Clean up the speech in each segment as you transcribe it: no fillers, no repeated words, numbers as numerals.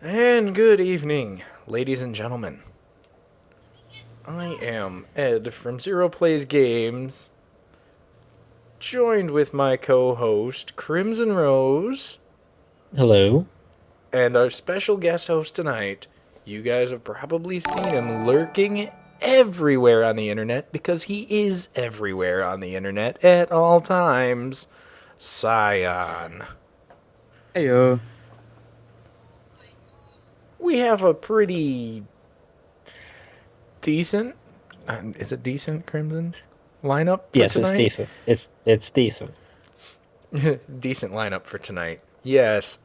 And good evening, ladies and gentlemen. I am Ed from Zero Plays Games, joined with my co-host Crimson Rose, Hello. and our special guest host tonight. You guys have probably seen him lurking everywhere on the internet because he is everywhere on the internet at all times. Scion. Heyo. We have a pretty decent, is it decent, Crimson? Lineup for Yes, it's tonight? decent. It's decent. Decent lineup for tonight. Yes.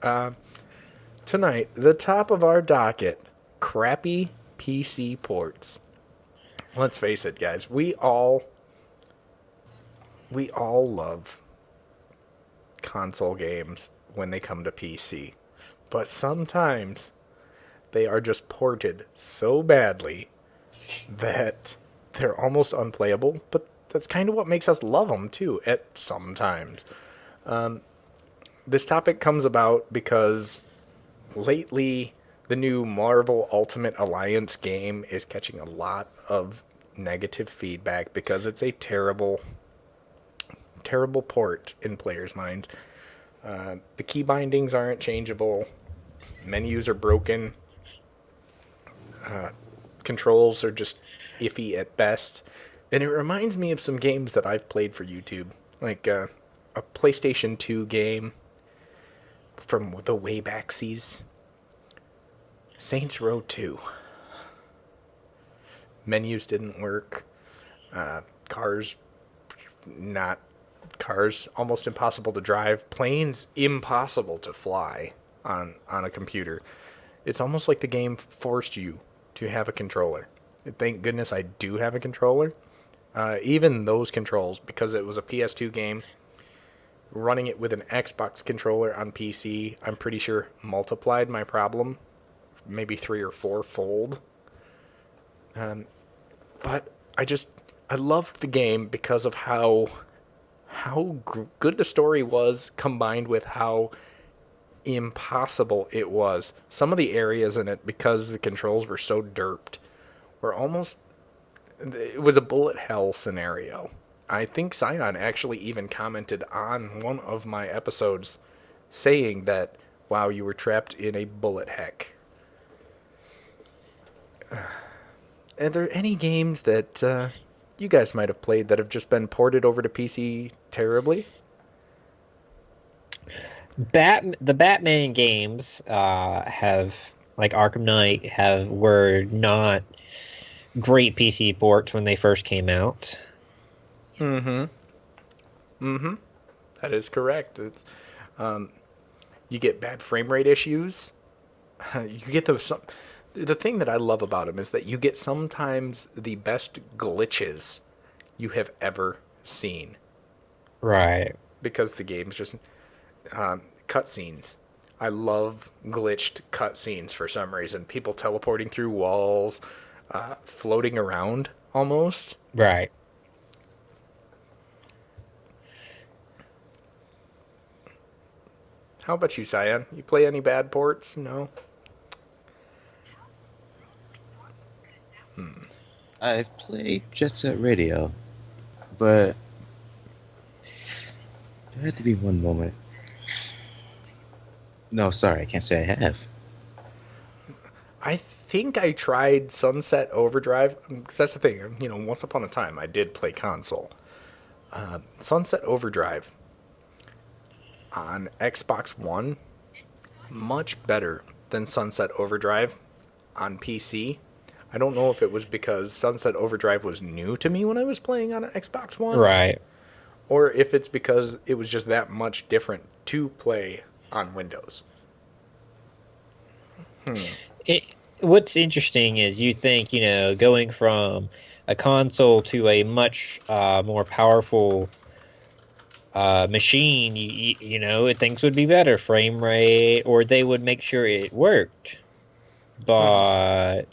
Tonight, the top of our docket, crappy PC ports. Let's face it, guys. We all love console games when they come to PC. But sometimes they are just ported so badly that they're almost unplayable, but that's kind of what makes us love them too at sometimes. This topic comes about because lately the new Marvel Ultimate Alliance game is catching a lot of negative feedback because it's a terrible port in players' minds. The key bindings aren't changeable, menus are broken, controls are just iffy at best, and it reminds me of some games that I've played for YouTube, like a PlayStation 2 game from the Waybacksies, Saints Row 2. Menus didn't work. Cars, not cars, almost impossible to drive. Planes, impossible to fly on a computer. It's almost like the game forced you to have a controller. Thank goodness I do have a controller. Even those controls, because it was a PS2 game, running it with an Xbox controller on PC, I'm pretty sure multiplied my problem, maybe 3 or 4 fold. But I loved the game because of how good the story was combined with how impossible it was. Some of the areas in it, because the controls were so derped, were almost, it was a bullet hell scenario. I think Scion actually even commented on one of my episodes saying that, wow, you were trapped in a bullet heck. Are there any games that you guys might have played that have just been ported over to PC terribly? The Batman games have like Arkham Knight have were not great PC ports when they first came out. That is correct. It's you get bad frame rate issues. You get those. The thing that I love about them is that you get sometimes the best glitches you have ever seen Right. because the game's just cutscenes. I love glitched cutscenes for some reason. People teleporting through walls, floating around almost. Right. How about you, Cyan? You play any bad ports? No. I've played Jet Set Radio, but there had to be one moment. No, sorry, I can't say I have. I think I tried Sunset Overdrive because that's the thing. Once upon a time I did play console. Sunset Overdrive on Xbox One, much better than Sunset Overdrive on PC. I don't know if it was because Sunset Overdrive was new to me when I was playing on Xbox One, Right. or if it's because it was just that much different to play on Windows. It, what's interesting is you think, going from a console to a much more powerful machine, things would be better, frame rate, or they would make sure it worked. But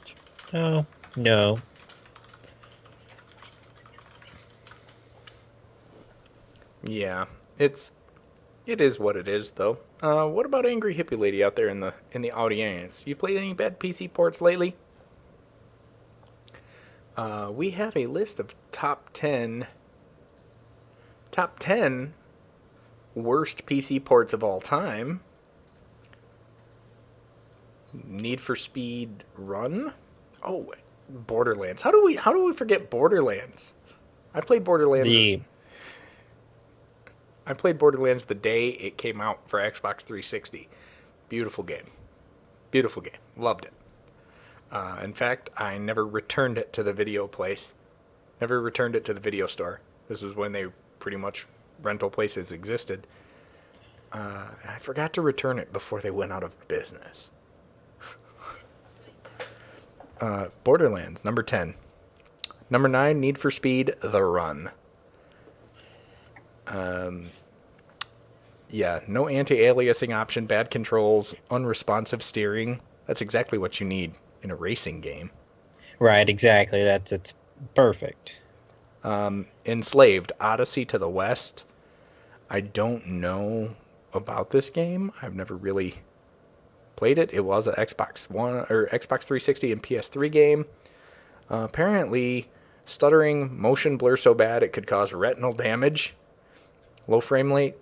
no, no. Yeah, it's It is what it is, though. What about Angry Hippie Lady out there in the audience? You played any bad PC ports lately? We have a list of top ten worst PC ports of all time. Need for Speed Run. Oh, Borderlands. How do we forget Borderlands? I played Borderlands. The I played Borderlands the day it came out for Xbox 360. Beautiful game. Beautiful game. Loved it. In fact, I never returned it to the video place. Never returned it to the video store. This was when they pretty much rental places existed. I forgot to return it before they went out of business. Borderlands, number 10. Number 9, Need for Speed, The Run. Yeah, no anti-aliasing option, bad controls, unresponsive steering. That's exactly what you need in a racing game. right, exactly. It's perfect. Enslaved, Odyssey to the West. I don't know about this game. I've never really played it. It was an Xbox One or Xbox 360 and PS3 game. Apparently, stuttering, motion blur so bad it could cause retinal damage. Low frame rate,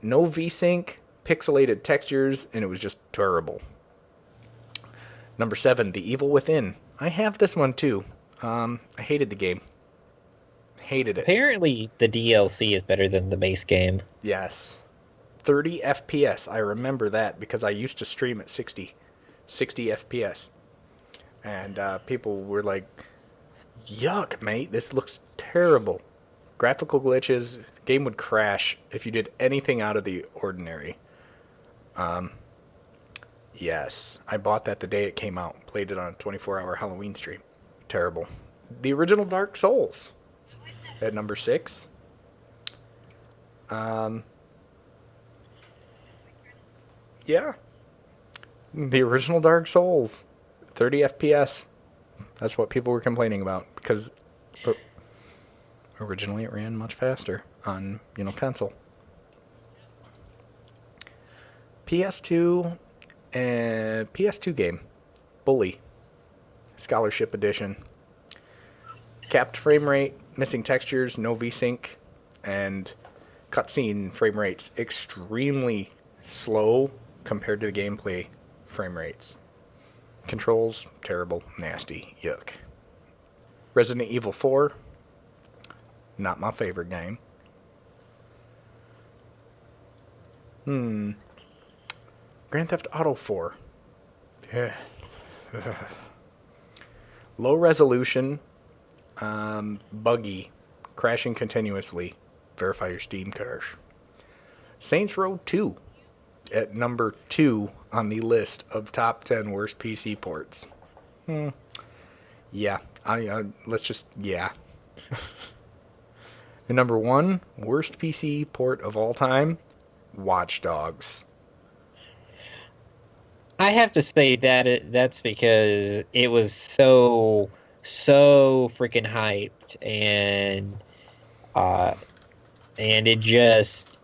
no VSync, pixelated textures, and it was just terrible. Number 7, The Evil Within. I have this one too. I hated the game. Hated it. Apparently, the DLC is better than the base game. Yes. 30 FPS. I remember that because I used to stream at 60 FPS. And people were like, yuck, mate, this looks terrible. Graphical glitches, game would crash if you did anything out of the ordinary. Yes, I bought that the day it came out. Played it on a 24-hour Halloween stream. Terrible. The original Dark Souls at number 6. Yeah. The original Dark Souls. 30 FPS. That's what people were complaining about because originally it ran much faster on, console. PS2 and PS2 game. Bully. Scholarship Edition. Capped frame rate, missing textures, no VSync, and cutscene frame rates extremely slow compared to the gameplay frame rates. Controls, terrible, nasty, yuck. Resident Evil 4, not my favorite game. Grand Theft Auto 4. Yeah. Low resolution, buggy, crashing continuously. Verify your Steam cache. Saints Row 2 at number 2 on the list of top 10 worst PC ports. Yeah, let's just, yeah. And number 1, worst PC port of all time, Watch Dogs. I have to say that's because it was so freaking hyped, and it just,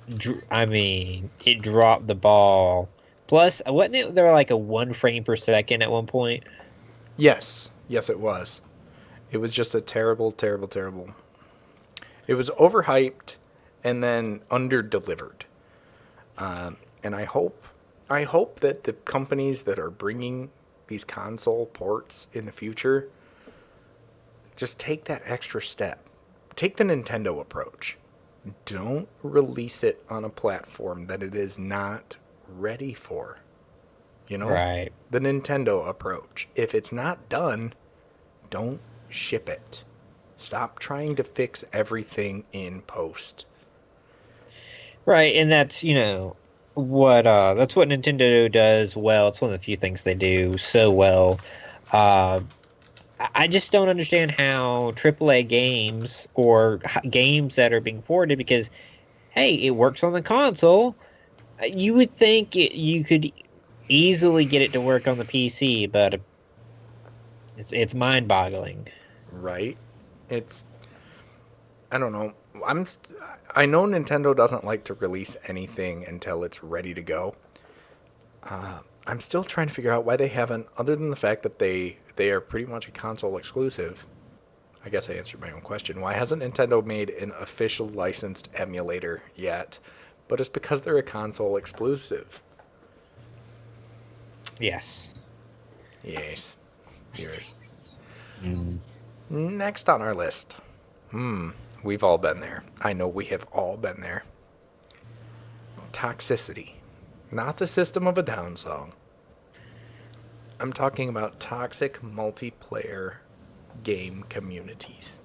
it dropped the ball. Plus, wasn't it there like a 1 frame per second at one point? Yes, it was. It was just a terrible, terrible, terrible. It was overhyped and then under-delivered. And I hope that the companies that are bringing these console ports in the future just take that extra step. Take the Nintendo approach. Don't release it on a platform that it is not ready for. Right. The Nintendo approach. If it's not done, don't ship it. Stop trying to fix everything in post. Right, and that's, that's what Nintendo does well. It's one of the few things they do so well. I just don't understand how AAA games or games that are being ported, because, hey, it works on the console. You would think you could easily get it to work on the PC, but it's mind-boggling. Right? I don't know. I'm st- I know Nintendo doesn't like to release anything until it's ready to go. I'm still trying to figure out why they haven't, other than the fact that they are pretty much a console exclusive. I guess I answered my own question. Why hasn't Nintendo made an official licensed emulator yet? But it's because they're a console exclusive. Yes. Yes. Yours. Mm. Next on our list. We've all been there. I know we have all been there. Toxicity. Not the System of a Down song. I'm talking about toxic multiplayer game communities.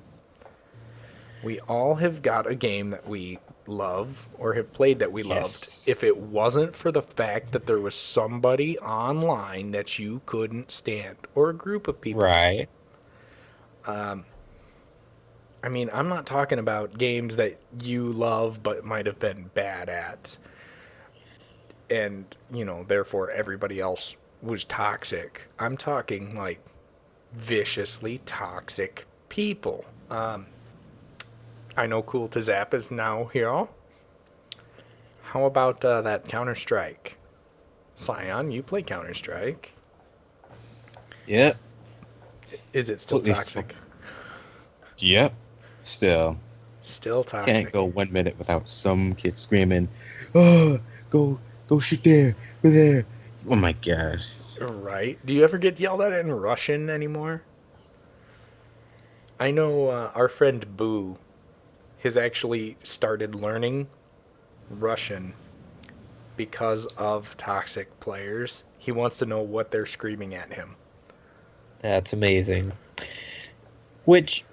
We all have got a game that we love or have played that we loved. Yes. If it wasn't for the fact that there was somebody online that you couldn't stand, or a group of people. Right. I mean, I'm not talking about games that you love but might have been bad at. And, therefore everybody else was toxic. I'm talking like viciously toxic people. I know Cool to Zap is now here. How about that Counter Strike? Scion, you play Counter Strike. Yep. Is it still Completely. toxic? Yep. Still, Still can't toxic. go 1 minute without some kid screaming, "Oh, go shoot there, go there!" Oh my gosh. Right. Do you ever get yelled at in Russian anymore? I know our friend Boo has actually started learning Russian because of toxic players. He wants to know what they're screaming at him. That's amazing. Which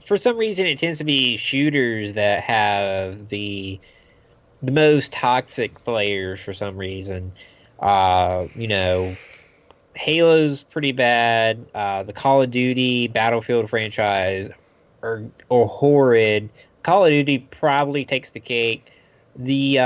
for some reason it tends to be shooters that have the most toxic players for some reason. You know, Halo's pretty bad. The Call of Duty Battlefield franchise are horrid. Call of Duty probably takes the cake. The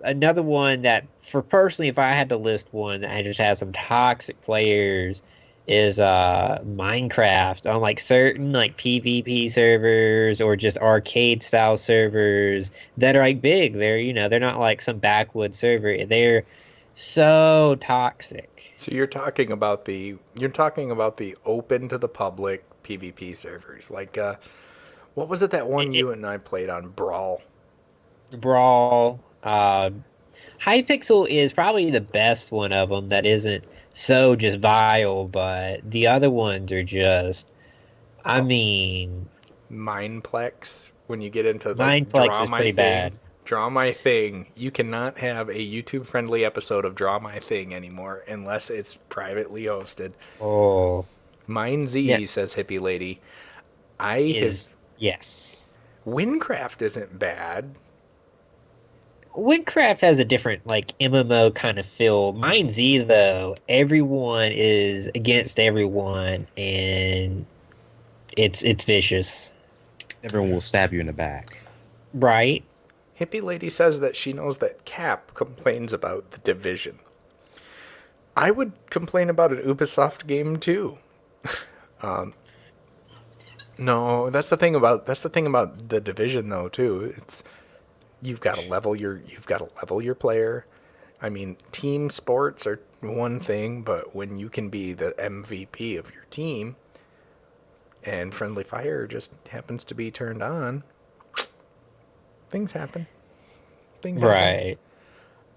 another one that for personally, if I had to list one that just has some toxic players is Minecraft on like certain like PvP servers or just arcade style servers that are like big. They're not like some backwood server. They're so toxic. So you're talking about the open to the public PvP servers. Like what was it that one It, you and I played on Brawl? Brawl. Hypixel is probably the best one of them that isn't so just vile, but the other ones are just, I Oh, mean, Mineplex, when you get into like Mindflex is pretty bad. Draw My Thing, you cannot have a YouTube friendly episode of Draw My Thing anymore unless it's privately hosted. Oh, Mine yeah, Z, says Hippie Lady. I have. is yes. Windcraft isn't bad. Windcraft has a different like MMO kind of feel. Mind Z though, everyone is against everyone, and it's vicious, Everyone will stab you in the back. right? Hippie Lady says that she knows that Cap complains about the Division. I would complain about an Ubisoft game too. No, that's the thing about the Division though too. It's you've got to level your player. I mean, team sports are one thing, but when you can be the MVP of your team and friendly fire just happens to be turned on, things happen. Things happen.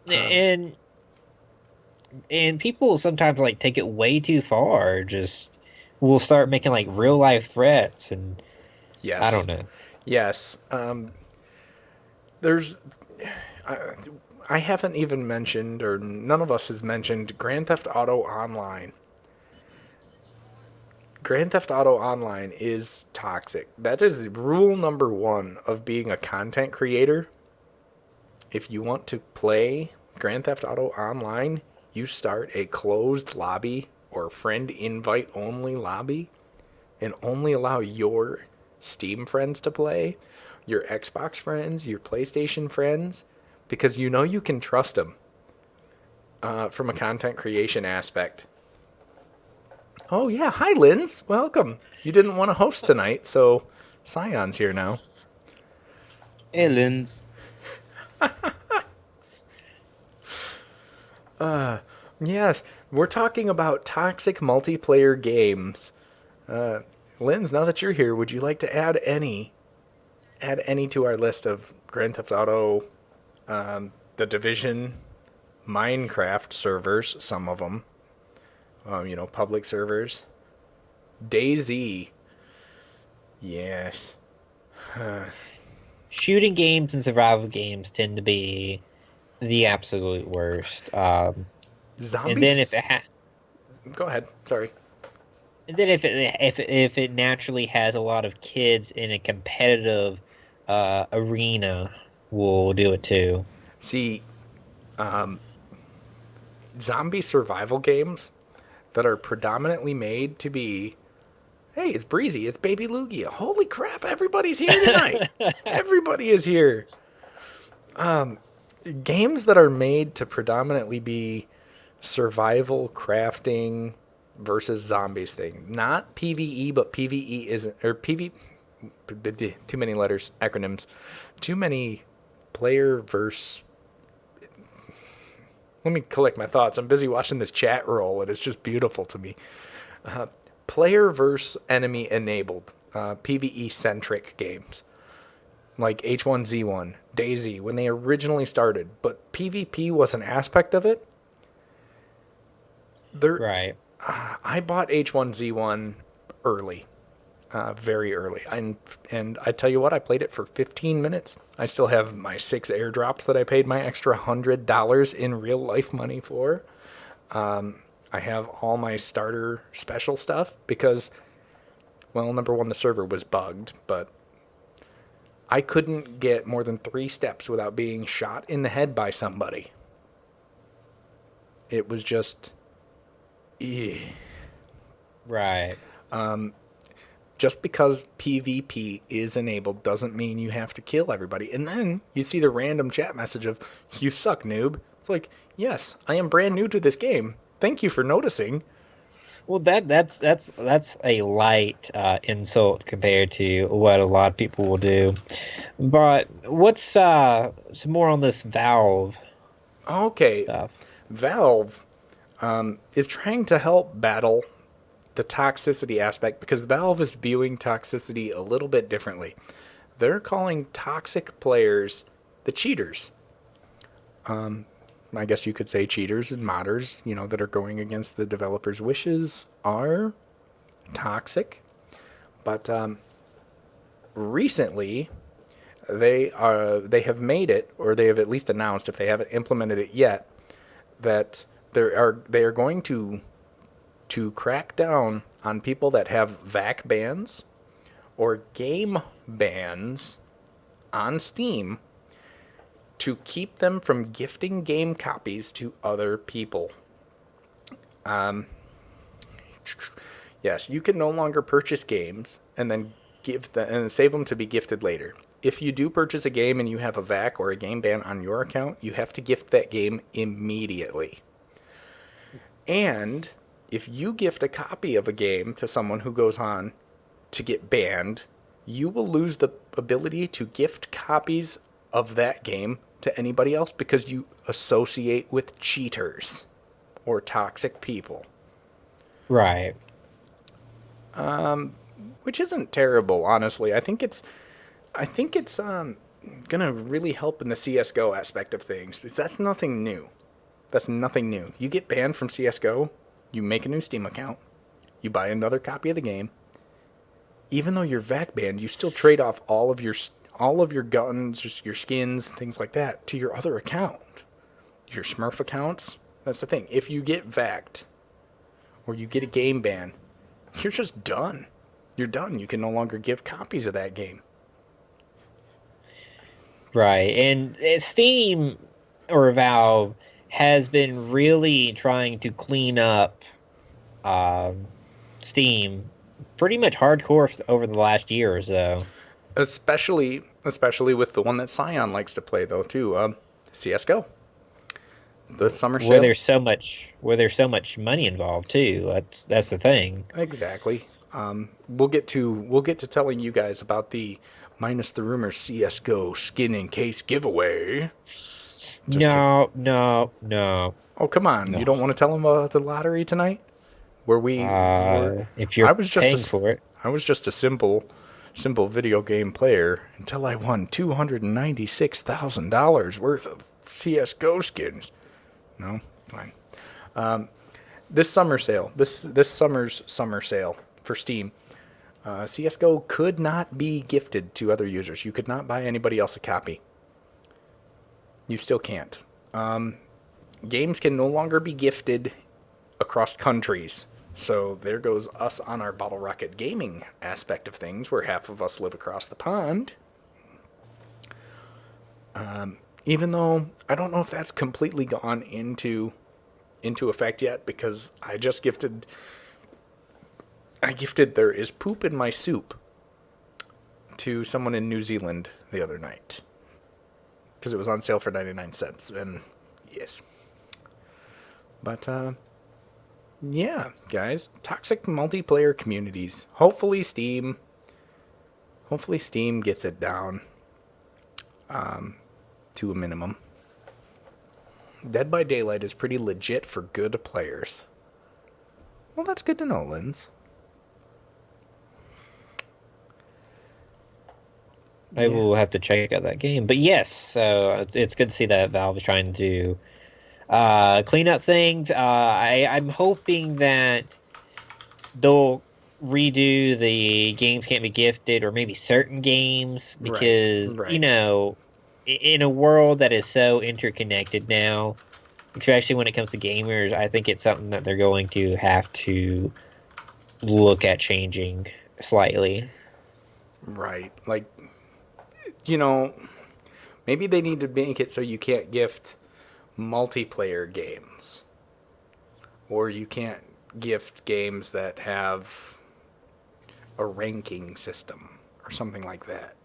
Right. And people sometimes like take it way too far. Just will start making like real life threats, and I Yes. don't know. Yes. There's I, I haven't even mentioned, or none of us has mentioned, Grand Theft Auto Online. Grand Theft Auto Online is toxic. That is rule number one of being a content creator. If you want to play Grand Theft Auto Online, you start a closed lobby or friend invite only lobby and only allow your Steam friends to play, your Xbox friends, your PlayStation friends, because you know you can trust them from a content creation aspect. Oh, yeah. Hi, Linz. Welcome. You didn't want to host tonight, so Scion's here now. Aliens. Yes, we're talking about toxic multiplayer games. Linz, now that you're here, would you like to add any to our list of Grand Theft Auto, The Division, Minecraft servers, some of them, public servers, DayZ. Yes. Shooting games and survival games tend to be the absolute worst. And then if Zombies. it ha Go ahead. Sorry. and then if it naturally has a lot of kids in a competitive arena, will do it too. See, zombie survival games that are predominantly made to be, hey, it's Breezy, it's Baby Lugia. Holy crap, everybody's here tonight. Everybody is here. Games that are made to predominantly be survival crafting versus zombies thing. Not PvE, but PvE isn't, or PV, too many letters, acronyms, too many player versus. Let me collect my thoughts. I'm busy watching this chat roll, and it's just beautiful to me. Player versus enemy enabled, PvE centric games like H1Z1, DayZ, when they originally started, but PvP was an aspect of it. There, Right. I bought H1Z1 early, very early, and I tell you what, I played it for 15 minutes. I still have my 6 airdrops that I paid my extra $100 in real life money for. I have all my starter special stuff because, well, number one, the server was bugged, but I couldn't get more than 3 steps without being shot in the head by somebody. It was just, eh. Right. Just because PvP is enabled doesn't mean you have to kill everybody. And then you see the random chat message of, "You suck, noob." It's like, yes, I am brand new to this game. Thank you for noticing. Well, that's a light insult compared to what a lot of people will do. But what's some more on this Valve Okay, stuff? Valve is trying to help battle the toxicity aspect because Valve is viewing toxicity a little bit differently. They're calling toxic players the cheaters. I guess you could say cheaters and modders, that are going against the developer's wishes are toxic. But recently, they have made it, or they have at least announced, if they haven't implemented it yet, that they are going to crack down on people that have VAC bans or game bans on Steam to keep them from gifting game copies to other people. Yes, you can no longer purchase games and then and save them to be gifted later. If you do purchase a game and you have a VAC or a game ban on your account, you have to gift that game immediately. And if you gift a copy of a game to someone who goes on to get banned, you will lose the ability to gift copies of that game to anybody else because you associate with cheaters or toxic people. Right. Which isn't terrible, honestly. I think it's gonna really help in the CS:GO aspect of things because that's nothing new. That's nothing new. You get banned from CS:GO, you make a new Steam account, you buy another copy of the game. Even though you're VAC banned, you still trade off all of your guns, just your skins, things like that, to your other account. Your Smurf accounts. That's the thing. If you get VAC'd or you get a game ban, you're just done. You're done. You can no longer give copies of that game. Right. And Steam or Valve has been really trying to clean up Steam pretty much hardcore over the last year or so. Especially with the one that Scion likes to play though too. CS:GO. The summer Where sale. there's so much money involved too. That's the thing. Exactly. We'll get to telling you guys about the minus the rumors CS:GO skin in case giveaway. Just kidding. No, no, no. Oh, come on. No. You don't want to tell them about the lottery tonight? Where we were If I you're was just paying for it. I was just a simple video game player until I won $296,000 worth of CS:GO skins. No, fine. This summer sale, this summer's summer sale for Steam, CS:GO could not be gifted to other users. You could not buy anybody else a copy. You still can't. Games can no longer be gifted across countries. So there goes us on our Bottle Rocket gaming aspect of things, where half of us live across the pond. Even though I don't know if that's completely gone into effect yet, because I gifted There Is Poop in My Soup to someone in New Zealand the other night, because it was on sale for 99 cents. And yes. But yeah, guys, toxic multiplayer communities. Hopefully Steam gets it down to a minimum. Dead by Daylight is pretty legit for good players. Well, that's good to know, Linz. I will have to check out that game. But yes, so it's good to see that Valve is trying to clean up things. I'm hoping that they'll redo the games can't be gifted, or maybe certain games, because Right. in a world that is so interconnected now, especially when it comes to gamers, I think it's something that they're going to have to look at changing slightly. Right. Like, maybe they need to make it so you can't gift multiplayer games. Or you can't gift games that have a ranking system or something like that.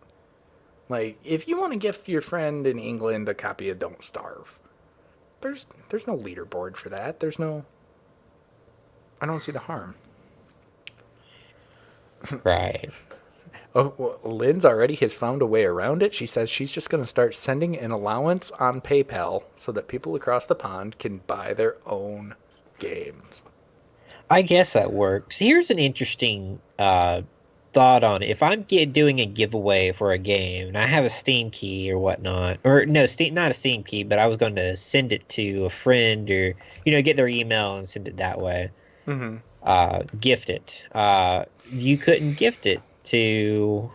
Like, if you want to gift your friend in England a copy of Don't Starve, there's no leaderboard for that. I don't see the harm. Right. Oh, well, Lynn's already has found a way around it. She says she's just going to start sending an allowance on PayPal so that people across the pond can buy their own games. I guess that works. Here's an interesting thought on it. If I'm doing a giveaway for a game and I have a Steam key or whatnot, or no, Steam, not a Steam key, but I was going to send it to a friend, or get their email and send it that way. Mm-hmm. Gift it. You couldn't gift it to.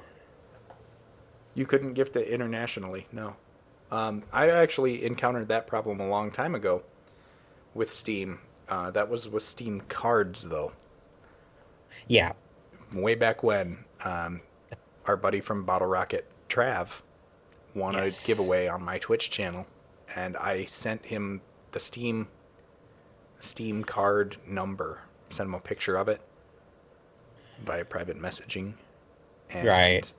You couldn't gift it internationally, no. I actually encountered that problem a long time ago with Steam. That was with Steam cards, though. Yeah. Way back when, our buddy from Bottle Rocket, Trav, won a giveaway on my Twitch channel, and I sent him the Steam card number, sent him a picture of it via private messaging, and Right.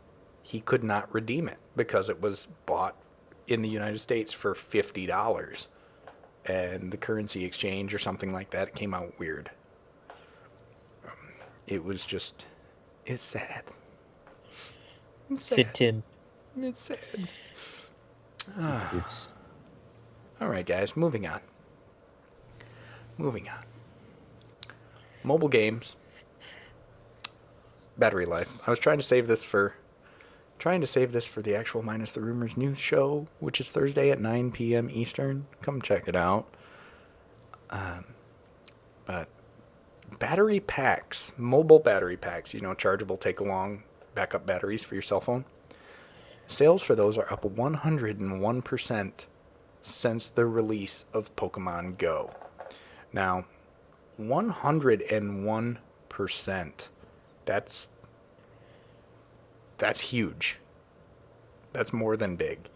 he could not redeem it because it was bought in the United States for $50, and the currency exchange or something like that, it came out weird. It was just, it's sad. It's sad. Sit Tim. It's sad. Secrets. All right, guys, moving on. Mobile games. Battery life. I was trying to save this for the actual Minus the Rumors news show, which is Thursday at 9 p.m. Eastern. Come check it out. But battery packs, mobile battery packs, chargeable take-along backup batteries for your cell phone. Sales for those are up 101% since the release of Pokemon Go. Now, 101%. That's huge. That's more than big.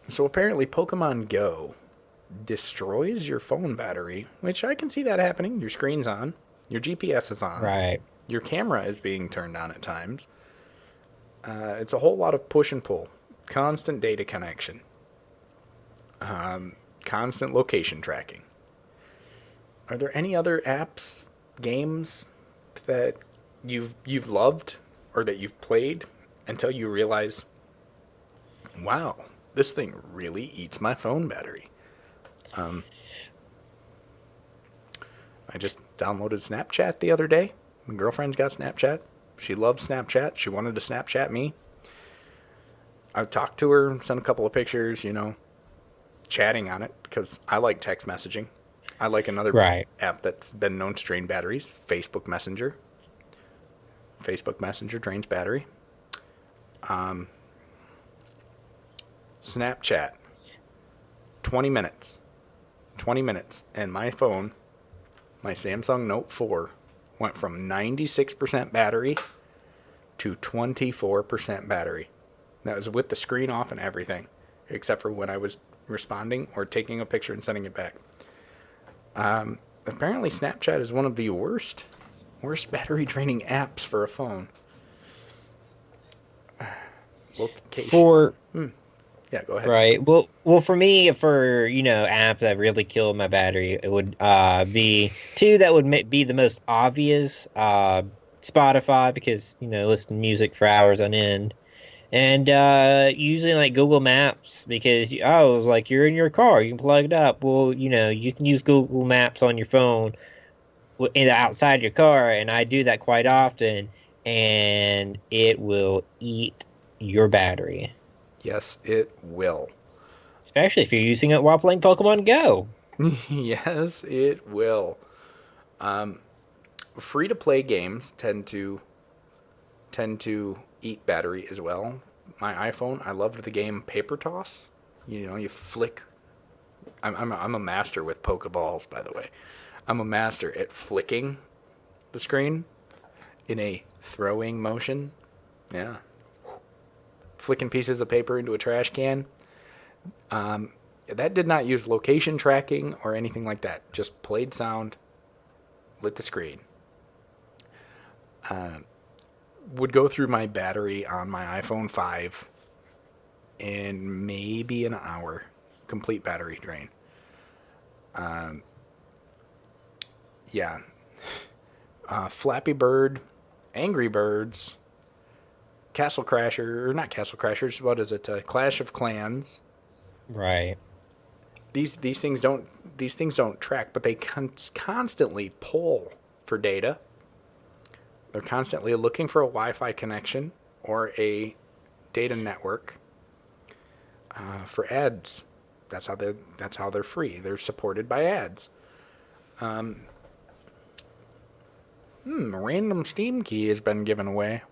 So apparently Pokemon Go destroys your phone battery, which I can see that happening. Your screen's on. Your GPS is on. Right. Your camera is being turned on at times. It's a whole lot of push and pull. Constant data connection. Constant location tracking. Are there any other apps, games, app that you've loved or that you've played until you realize, wow, this thing really eats my phone battery. I just downloaded Snapchat the other day. My girlfriend's got Snapchat. She loves Snapchat. She wanted to Snapchat me. I talked to her, sent a couple of pictures, chatting on it because I like text messaging. I like another Right. app that's been known to drain batteries, Facebook Messenger. Facebook Messenger drains battery. Snapchat, 20 minutes. 20 minutes. And my phone, my Samsung Note 4, went from 96% battery to 24% battery. That was with the screen off and everything, except for when I was responding or taking a picture and sending it back. Apparently, Snapchat is one of the worst battery draining apps for a phone. Location. For Yeah, go ahead. Right. Well, for me, for apps that really kill my battery, it would be two that would be the most obvious. Spotify, because listen to music for hours on end, and using like Google Maps because it's like you're in your car, you can plug it up. Well, you can use Google Maps on your phone outside your car, and I do that quite often, and it will eat your battery. Yes, it will. Especially if you're using it while playing Pokemon Go. Yes, it will. Free to play games tend to eat battery as well. My iPhone, I loved the game Paper Toss. You flick. I'm a master with Pokeballs, by the way. I'm a master at flicking the screen in a throwing motion. Yeah. Flicking pieces of paper into a trash can. That did not use location tracking or anything like that. Just played sound, lit the screen. Would go through my battery on my iPhone 5 in maybe an hour. Complete battery drain. Yeah. Flappy Bird, Angry Birds, Castle Crasher, or not Castle Crashers, what is it? Clash of Clans. Right. These things don't track, but they constantly pull for data. They're constantly looking for a Wi-Fi connection or a data network for ads. That's how they're free. They're supported by ads. Random Steam key has been given away.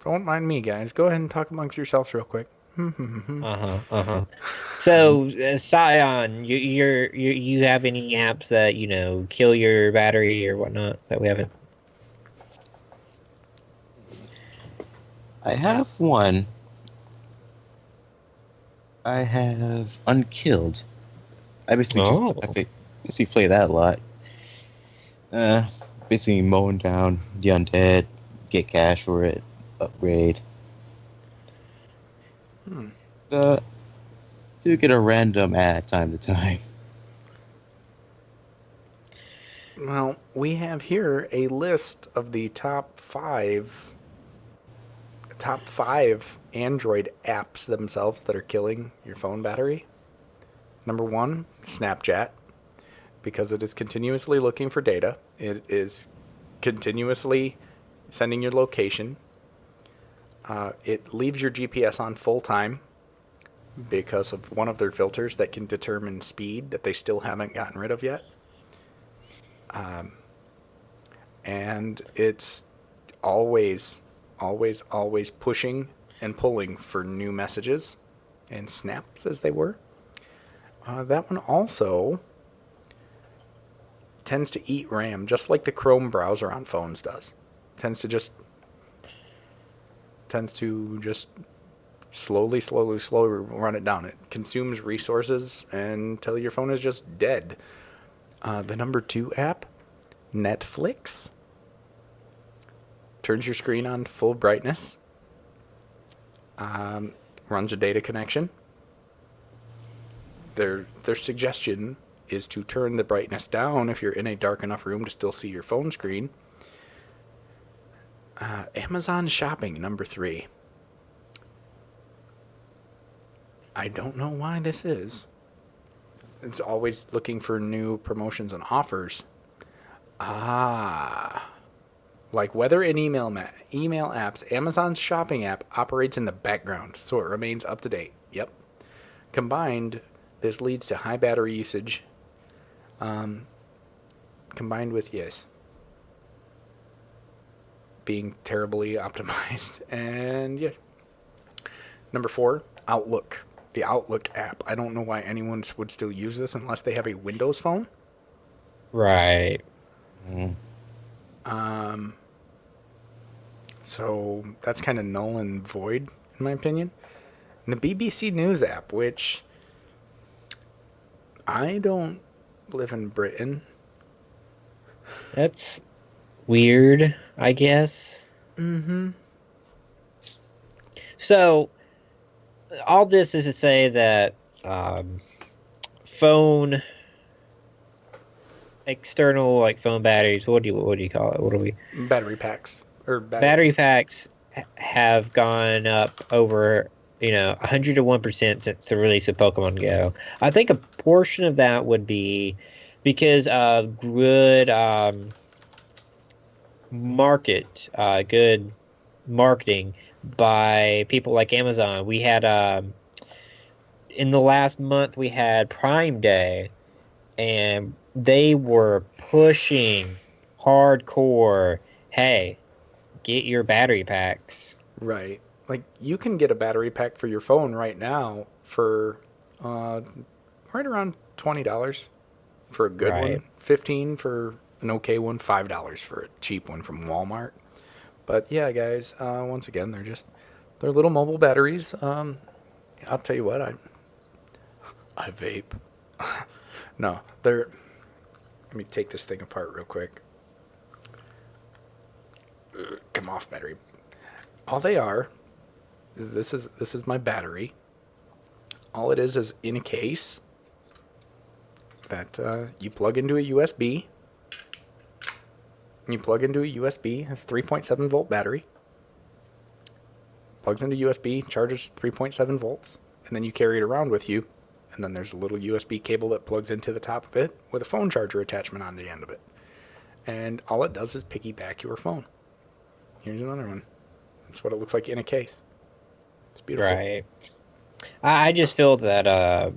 Don't mind me, guys. Go ahead and talk amongst yourselves real quick. So, Scion, you have any apps that kill your battery or whatnot that we haven't? I have one. I have Unkilled. I basically Oh. basically play that a lot. Basically mowing down the undead, get cash for it, upgrade. Do get a random ad time to time. Well, we have here a list of the top five Android apps themselves that are killing your phone battery. Number 1, Snapchat, because it is continuously looking for data. It is continuously sending your location. It leaves your GPS on full time because of one of their filters that can determine speed that they still haven't gotten rid of yet. And it's always pushing and pulling for new messages and snaps, as they were. That one also tends to eat RAM, just like the Chrome browser on phones does. Tends to just slowly run it down. It consumes resources until your phone is just dead. The number 2 app, Netflix, turns your screen on full brightness, runs a data connection. Their suggestion is to turn the brightness down if you're in a dark enough room to still see your phone screen. Amazon shopping, number 3. I don't know why this is. It's always looking for new promotions and offers. Like weather and email apps, Amazon's shopping app operates in the background, so it remains up to date. Yep. Combined, this leads to high battery usage. Combined with, yes, being terribly optimized. And yeah. Number 4, Outlook. The Outlook app. I don't know why anyone would still use this unless they have a Windows phone. Right. So that's kind of null and void, in my opinion. And the BBC News app, which I don't live in Britain. That's weird, I guess. Mm-hmm. So, all this is to say that phone external like phone batteries. What do you call it? What do we? Battery packs or Battery packs have gone up over 101% since the release of Pokemon Go. I think a portion of that would be because of good good marketing by people like Amazon. We had in the last month we had Prime Day, and they were pushing hardcore. Hey, get your battery packs. Right. Like you can get a battery pack for your phone right now for right around $20 for a good Right. one, 15 for an okay one, $5 for a cheap one from Walmart. But yeah, guys, once again, they're little mobile batteries. I'll tell you what, I vape. No, they're. Let me take this thing apart real quick. Come off, battery. All they are is this is my battery. All it is in a case that you plug into a USB. You plug into a USB. It's 3.7 volt battery. Plugs into USB, charges 3.7 volts, and then you carry it around with you. And then there's a little USB cable that plugs into the top of it with a phone charger attachment on the end of it. And all it does is piggyback your phone. Here's another one. That's what it looks like in a case. It's beautiful. Right. I just feel that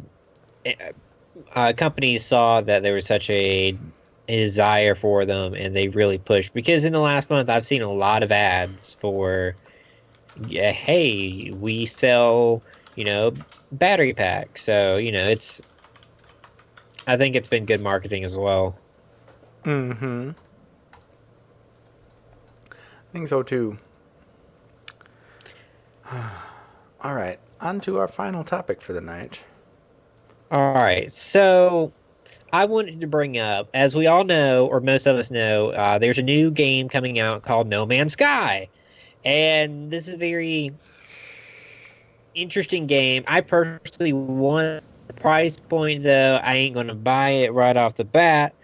companies saw that there was such a desire for them, and they really pushed. Because in the last month, I've seen a lot of ads for, yeah, hey, we sell, battery packs. So, I think it's been good marketing as well. Mm-hmm. I think so too. All right, on to our final topic for the night. All right. So I wanted to bring up, as we all know, or most of us know, there's a new game coming out called No Man's Sky. And this is a very interesting game. I personally want the price point, though. I ain't going to buy it right off the bat.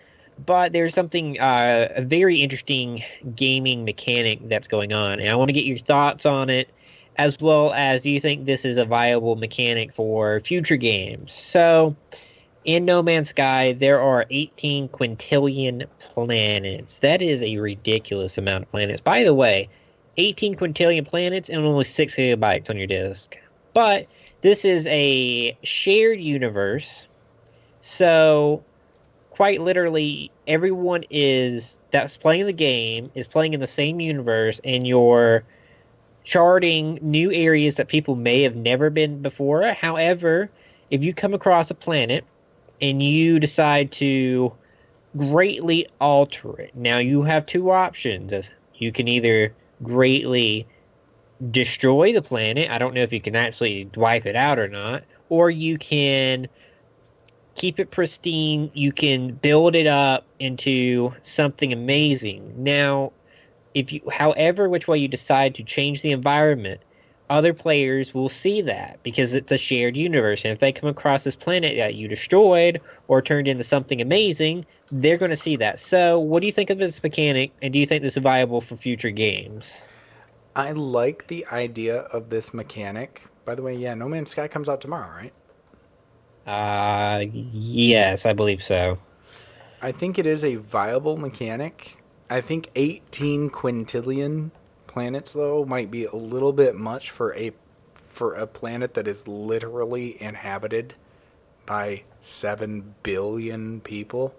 But there's something, a very interesting gaming mechanic that's going on. And I want to get your thoughts on it, as well as do you think this is a viable mechanic for future games? So, in No Man's Sky, there are 18 quintillion planets. That is a ridiculous amount of planets. By the way, 18 quintillion planets and only 6 gigabytes on your disk. But this is a shared universe. So, quite literally, everyone that's playing the game is playing in the same universe, and you're charting new areas that people may have never been before. However, if you come across a planet and you decide to greatly alter it, now you have two options. You can either greatly destroy the planet. I don't know if you can actually wipe it out or not, or you can keep it pristine. You can build it up into something amazing. Now, however, which way you decide to change the environment other players will see that because it's a shared universe. And if they come across this planet that you destroyed or turned into something amazing, they're going to see that. So, what do you think of this mechanic? And do you think this is viable for future games? I like the idea of this mechanic. By the way, yeah, No Man's Sky comes out tomorrow, right? Yes, I believe so. I think it is a viable mechanic. I think 18 quintillion planets though might be a little bit much for a planet that is literally inhabited by 7 billion people.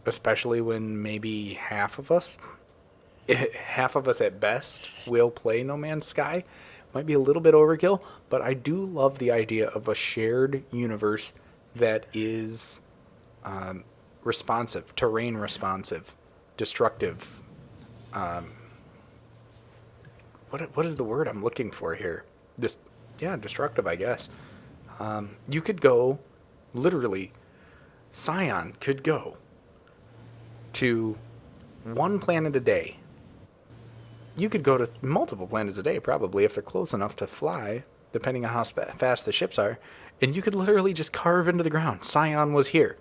Especially when maybe half of us at best will play No Man's Sky. Might be a little bit overkill, but I do love the idea of a shared universe that is responsive, terrain responsive, destructive. What is the word I'm looking for here? Just yeah, destructive, I guess. You could go, literally, Scion could go to one planet a day. You could go to multiple planets a day, probably, if they're close enough to fly, depending on how fast the ships are. And you could literally just carve into the ground. Scion was here.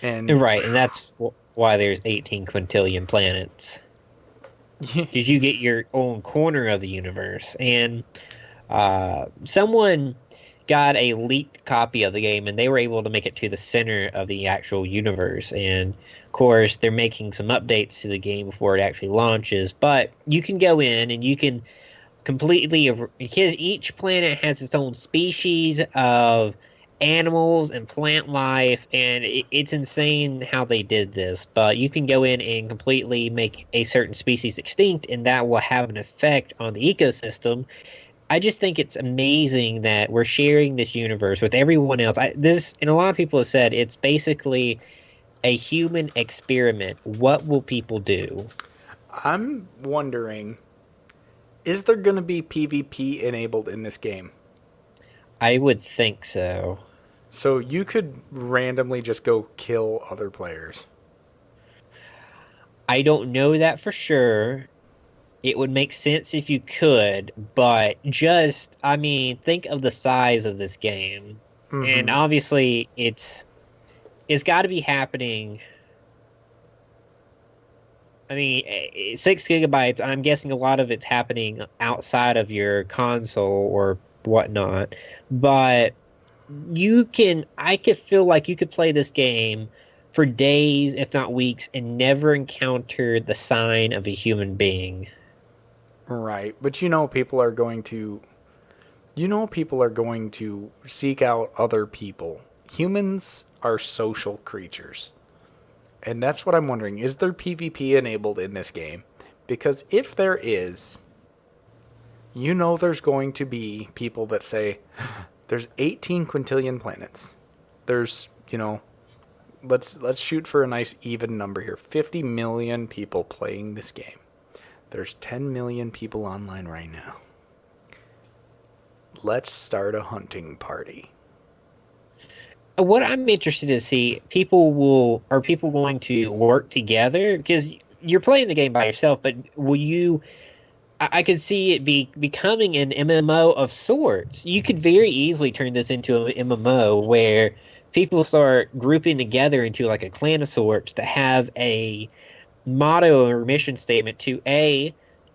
And Right, and that's why there's 18 quintillion planets. Because you get your own corner of the universe. And someone got a leaked copy of the game and they were able to make it to the center of the actual universe. And of course, they're making some updates to the game before it actually launches. But you can go in and you can completely, because each planet has its own species of animals and plant life, and it's insane how they did this. But you can go in and completely make a certain species extinct, and that will have an effect on the ecosystem. I just think it's amazing that we're sharing this universe with everyone else. This, and a lot of people have said it's basically a human experiment. What will people do? I'm wondering, is there going to be PvP enabled in this game? I would think so. So you could randomly just go kill other players. I don't know that for sure. It would make sense if you could, but just, I mean, think of the size of this game. And obviously it's got to be happening. I mean, 6 gigabytes, I'm guessing a lot of it's happening outside of your console or whatnot. But I could feel like you could play this game for days, if not weeks, and never encounter the sign of a human being. Right. But people are going to seek out other people. Humans are social creatures. And that's what I'm wondering. Is there PvP enabled in this game? Because if there is, there's going to be people that say, there's 18 quintillion planets. There's, let's shoot for a nice even number here. 50 million people playing this game. There's 10 million people online right now. Let's start a hunting party. What I'm interested to see, are people going to work together? Because you're playing the game by yourself, but will you? I could see it becoming an MMO of sorts. You could very easily turn this into an MMO where people start grouping together into like a clan of sorts that have a motto or mission statement to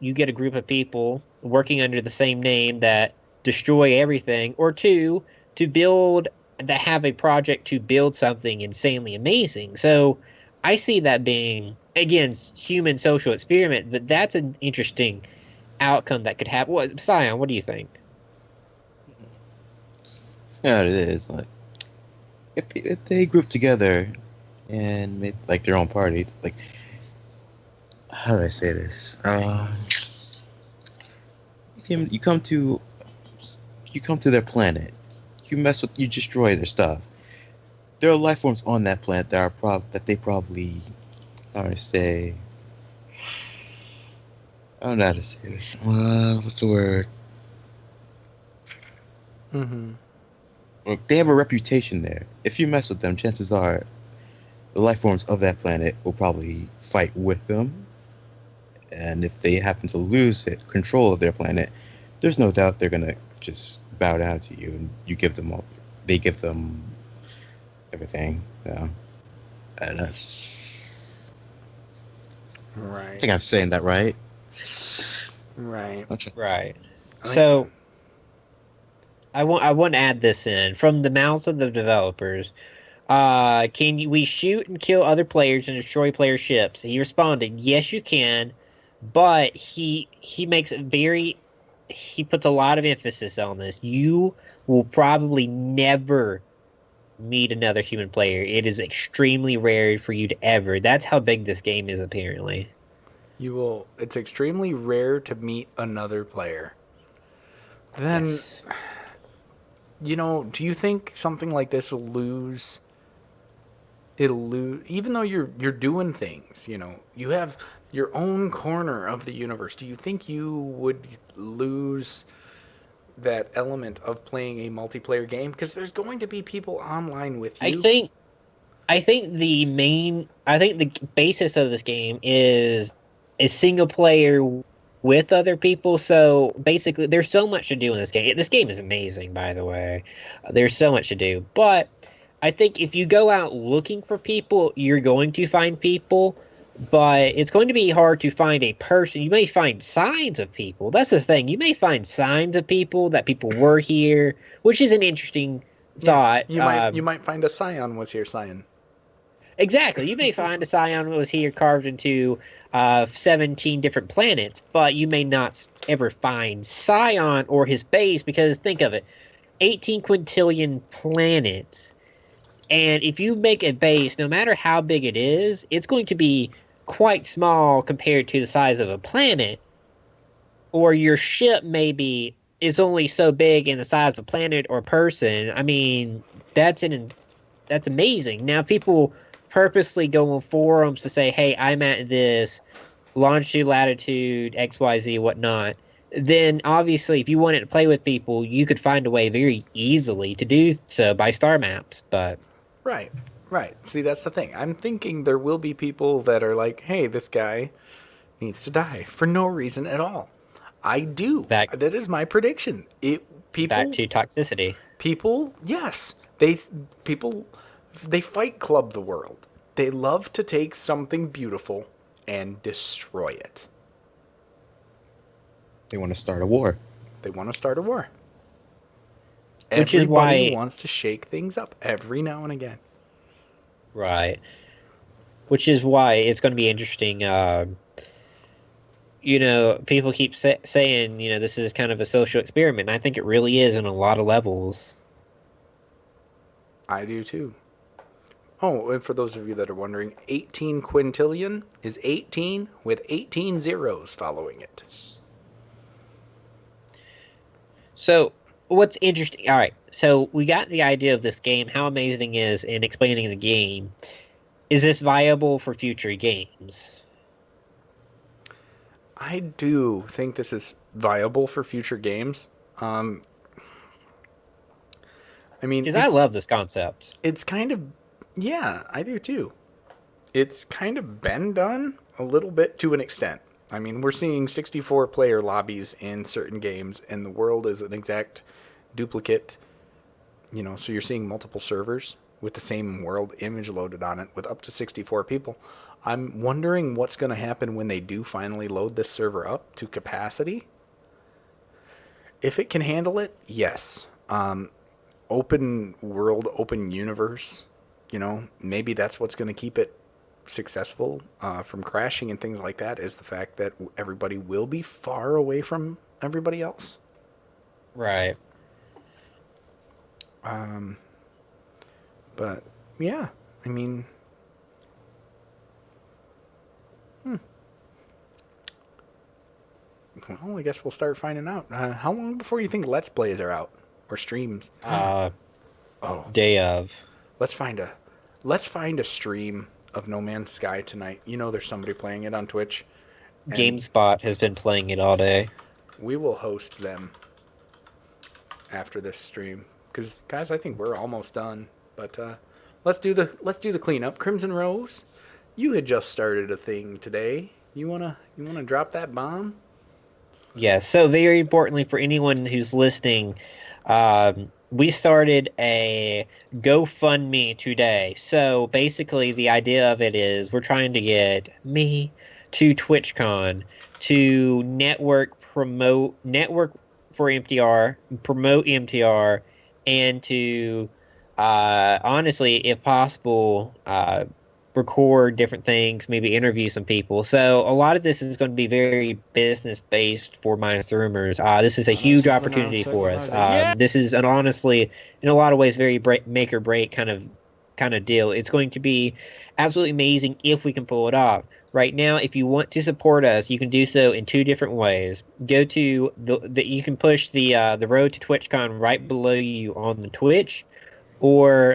you get a group of people working under the same name that destroy everything, or two, to build that have a project to build something insanely amazing. So I see that being again human social experiment, but that's an interesting outcome that could happen. What Scion, what do you think? Yeah, it is. Like if they group together and make like their own party, like how do I say this? You come to their planet. You destroy their stuff. There are life forms on that planet that they probably, how do I say? I don't know how to say this. What's the word? Well, they have a reputation there. If you mess with them, chances are the life forms of that planet will probably fight with them. and if they happen to lose control of their planet, there's no doubt they're gonna just bow down to you, and you give them all. They give them everything. Yeah, and I Right. think I'm saying that right. Right. Right. I think So I want to add this in from the mouths of the developers. We shoot and kill other players and destroy player ships? He responded, yes, you can, but he makes it very he puts a lot of emphasis on this. You will probably never meet another human player. It is extremely rare for you to ever. That's how big this game is, apparently. you will. It's extremely rare to meet another player. Then, Yes. do you think something like this will lose? It'll lose, even though you're doing things. You have your own corner of the universe. Do you think you would lose that element of playing a multiplayer game? Because there's going to be people online with I you. think I think the basis of this game is single player with other people. So basically, there's so much to do in this game. This game is amazing, by the way. There's so much to do, but I think if you go out looking for people, you're going to find people, but it's going to be hard to find a person. You may find signs of people. That's the thing. You may find signs of people that people were here, which is an interesting Yeah, thought. you might find a Scion was here, Scion. Exactly. You may find a scion was here carved into 17 different planets, but you may not ever find Scion or his base because think of it 18 quintillion planets. And if you make a base, no matter how big it is, it's going to be quite small compared to the size of a planet. Or your ship maybe is only so big in the size of a planet or person. I mean, that's amazing. Now people purposely go on forums to say, "Hey, I'm at this longitude, latitude, XYZ, whatnot." Then obviously, if you wanted to play with people, you could find a way very easily to do so by star maps. But Right, right. See, that's the thing. I'm thinking there will be people that are like, "Hey, this guy needs to die for no reason at all." I do. back That is my prediction. It back people to toxicity. people yes people they fight club the world. They love to take something beautiful and destroy it. They want to start a war. They want to start a war. Which is Everybody why, wants to shake things up every now and again. right? Which is why it's going to be interesting. People keep saying, this is kind of a social experiment. And I think it really is in a lot of levels. I do too. Oh, and for those of you that are wondering, 18 quintillion is 18 with 18 zeros following it. So, what's interesting? All right, so we got the idea of this game, how amazing it is in explaining the game. Is this viable for future games? I do think this is viable for future games. Um, I mean, Because I love this concept. it's kind of, yeah, I do too. It's kind of been done a little bit to an extent. I mean, we're seeing 64 player lobbies in certain games, and the world is an exact duplicate. So you're seeing multiple servers with the same world image loaded on it with up to 64 people. I'm wondering what's going to happen when they do finally load this server up to capacity. If it can handle it, yes. Open world, open universe, maybe that's what's going to keep it successful from crashing and things like that, is the fact that everybody will be far away from everybody else. Right. But yeah, I mean, well, I guess we'll start finding out. How long before you think Let's Plays are out or streams? Uh, Oh, Day of. let's find a let's find a stream of No Man's Sky tonight. There's somebody playing it on Twitch, and GameSpot has been playing it all day. we will host them after this stream. Because guys, I think we're almost done. But let's do the cleanup. Crimson Rose, you had just started a thing today. You wanna drop that bomb? Yes. So very importantly for anyone who's listening, we started a GoFundMe today. So basically, the idea of it is we're trying to get me to TwitchCon to network for MTR, promote MTR, and to honestly, if possible, record different things, maybe interview some people. So a lot of this is going to be very business based for Minus the Rumors. This is a huge opportunity for us. Yeah. This is an honestly, in a lot of ways, very make or break kind of deal. It's going to be absolutely amazing if we can pull it off. Right now, if you want to support us, you can do so in two different ways. Go to the you can push the road to TwitchCon right below you on the Twitch, or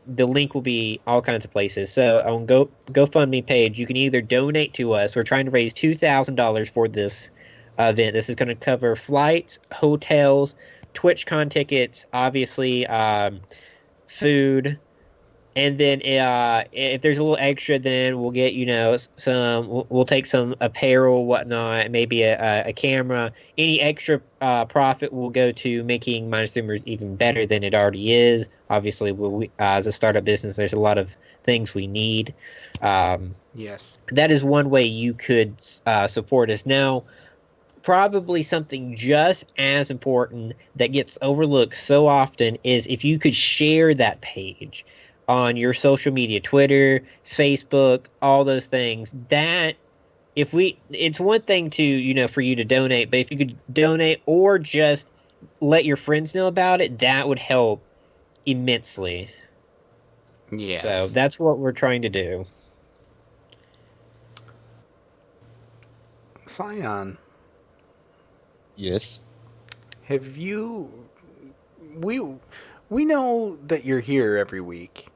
the link will be all kinds of places. So on GoFundMe page, you can either donate to us. We're trying to raise $2,000 for this event. This is going to cover flights, hotels, TwitchCon tickets, obviously food, and then if there's a little extra, then we'll get some. We'll take some apparel, whatnot, maybe a camera. Any extra profit will go to making Minus Streamers even better than it already is. Obviously, as a startup business, there's a lot of things we need. Um, Yes. that is one way you could support us. Now, probably something just as important that gets overlooked so often is if you could share that page on your social media, Twitter, Facebook, all those things. That if we it's one thing to, for you to donate, but if you could donate or just let your friends know about it, that would help immensely. So Yes. that's what we're trying to do. Scion, Yes. have you? We we know that you're here every week.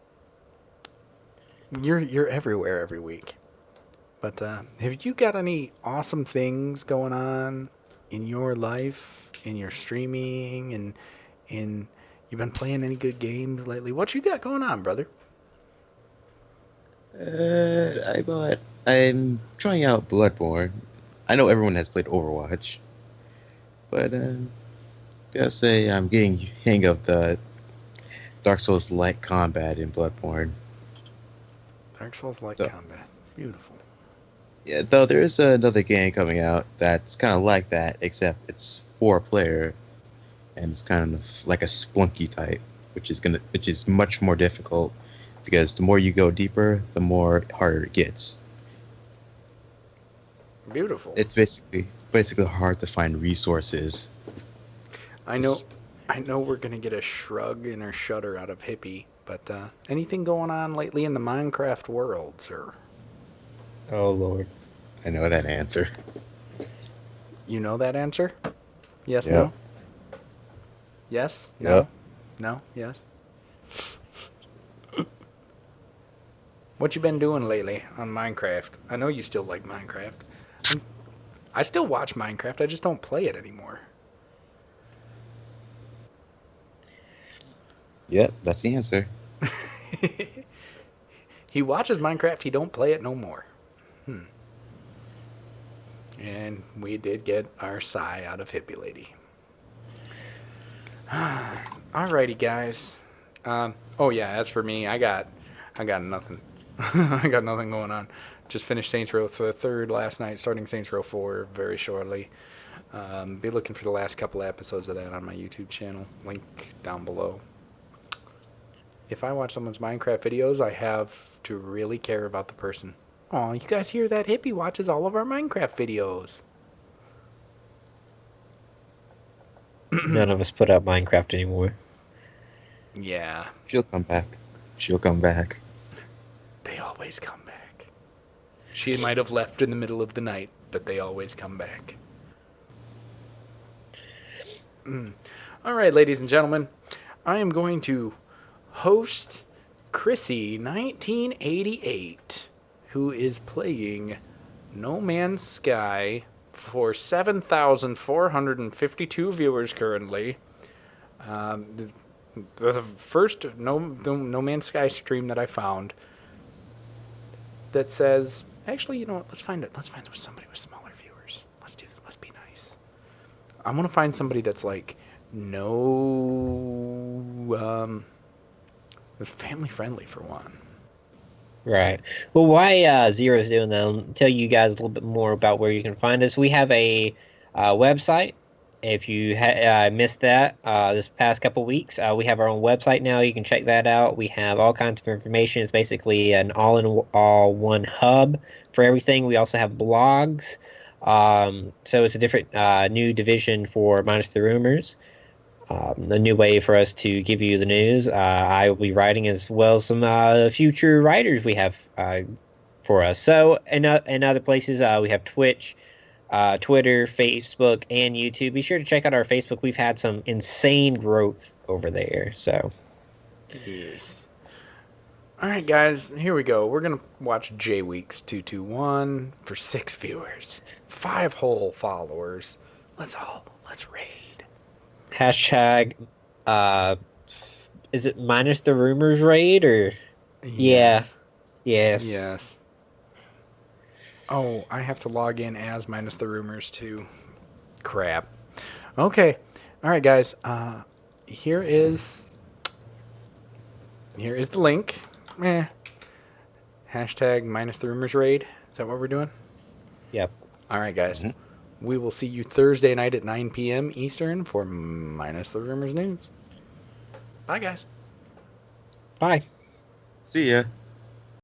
You're everywhere every week. But have you got any awesome things going on in your life, in your streaming, and in you been playing any good games lately? What you got going on, brother? I'm trying out Bloodborne. I know everyone has played Overwatch, but gotta say I'm getting hang of the Dark Souls like combat in Bloodborne. Dark Souls like So combat. Beautiful. yeah, though there is another game coming out that's kind of like that, except it's 4 player and it's kind of like a Splunky type, which is much more difficult because the more you go deeper, the more harder it gets. Beautiful. It's basically hard to find resources. I know Just I know we're gonna get a shrug and a shudder out of Hippie, but anything going on lately in the Minecraft world, sir? Oh Lord. I know that answer. You know that answer? Yes, Yep. no? Yes, Yep. no? No, yes? What you been doing lately on Minecraft? I know you still like Minecraft. I'm, I still watch Minecraft, I just don't play it anymore. Yep. That's the answer. He watches Minecraft, he don't play it no more. And we did get our sigh out of Hippie Lady. Alrighty, guys. Oh yeah, as for me, I got nothing. I got nothing going on. Just finished Saints Row the third last night, starting Saints Row 4 very shortly. Be looking for the last couple of episodes of that on my YouTube channel. Link down below. If I watch someone's Minecraft videos, I have to really care about the person. Oh, you guys hear that? Hippie watches all of our Minecraft videos. None of us put up Minecraft anymore. Yeah, She'll come back. She'll come back. they always come back. She might have left in the middle of the night, but they always come back. All right, ladies and gentlemen, I am going to host Chrissy 1988, who is playing No Man's Sky for 7,452 viewers currently. The first no Man's Sky stream that I found that says Actually, you know what? Let's find it. Let's find somebody with smaller viewers. Let's do this. Let's be nice. I want to find somebody that's like that's family friendly for one. Right. Well, why Zero's doing that, I'll tell you guys a little bit more about where you can find us. We have a website. If you missed that this past couple weeks, we have our own website now. You can check that out. We have all kinds of information. It's basically an all-in-all-one hub for everything. We also have blogs. So it's a different new division for Minus the Rumors. A new way for us to give you the news. I will be writing as well as some future writers we have for us. So, in other places, we have Twitch, Twitter, Facebook, and YouTube. Be sure to check out our Facebook. We've had some insane growth over there. So, Yes. All right, guys, here we go. We're going to watch J Weeks 221 for 6 viewers, 5 whole followers. Let's raid. hashtag, uh, is it Minus the Rumors raid or? Yeah. Yes. Yes. Yes. Oh, I have to log in as Minus the Rumors too. Crap. Okay. All right, guys. Here is the link. Hashtag Minus the Rumors raid. Is that what we're doing? Yep. All right, guys. We will see you Thursday night at 9 p.m. Eastern for Minus the Rumors news. Bye, guys. Bye. See ya.